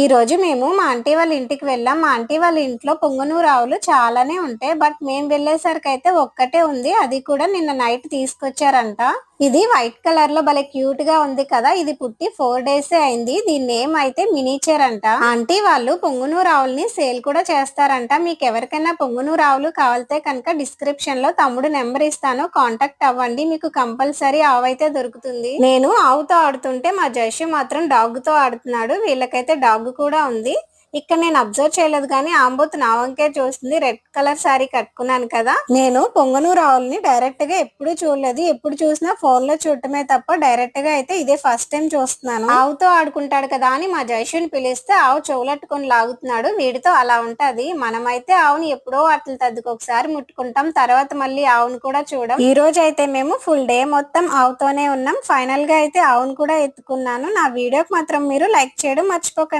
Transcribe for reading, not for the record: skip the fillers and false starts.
ఈ రోజు మేము మా ఆంటీ వాళ్ళ ఇంటికి వెళ్ళాం. మా ఆంటీ వాళ్ళ ఇంట్లో పొంగనూరు ఆవులు చాలానే ఉంటాయి. బట్ మేము వెళ్ళేసరికి అయితే ఒక్కటే ఉంది. అది కూడా నిన్న నైట్ తీసుకొచ్చారంట. ఇది వైట్ కలర్ లో భలే క్యూట్ గా ఉంది కదా. ఇది పుట్టి 4 డేస్ అయింది. దీని నేమ్ అయితే మినిచర్ అంట. ఆంటీ వాళ్ళు పొంగనూరు ఆవుల్ని సేల్ కూడా చేస్తారంట. మీకు ఎవరికైనా పొంగనూరు ఆవులు కావాలితే కనుక డిస్క్రిప్షన్ లో తమ్ముడు నెంబర్ ఇస్తాను, కాంటాక్ట్ అవ్వండి. మీకు కంపల్సరీ ఆవు అయితే దొరుకుతుంది. నేను ఆవుతో ఆడుతుంటే మా జైషు మాత్రం డాగ్ తో ఆడుతున్నాడు. వీళ్ళకైతే డాగ్ కూడా ఉంది. ఇక్కడ నేను అబ్జర్వ్ చేయలేదు కానీ ఆంబోత్ నా వంకే చూస్తుంది. రెడ్ కలర్ సారీ కట్టుకున్నాను కదా. నేను పొంగనూరు ఆవుల్ని డైరెక్ట్ గా ఎప్పుడు చూడలేదు. ఎప్పుడు చూసినా ఫోన్ లో చూడటమే తప్ప డైరెక్ట్ గా అయితే ఇదే ఫస్ట్ టైం చూస్తున్నాను. ఆవుతో ఆడుకుంటాడు కదా అని మా జైషుని పిలిస్తే ఆవు చెవులట్టుకొని లాగుతున్నాడు. వీడితో అలా ఉంటది. మనమైతే ఆవుని ఎప్పుడో అట్ల తద్దుకు ఒకసారి ముట్టుకుంటాం, తర్వాత మళ్ళీ ఆవును కూడా చూడం. ఈ రోజు అయితే మేము ఫుల్ డే మొత్తం ఆవుతోనే ఉన్నాం. ఫైనల్ గా అయితే ఆవును కూడా ఎత్తుకున్నాను. నా వీడియోకి మాత్రం మీరు లైక్ చేయడం మర్చిపోకండి.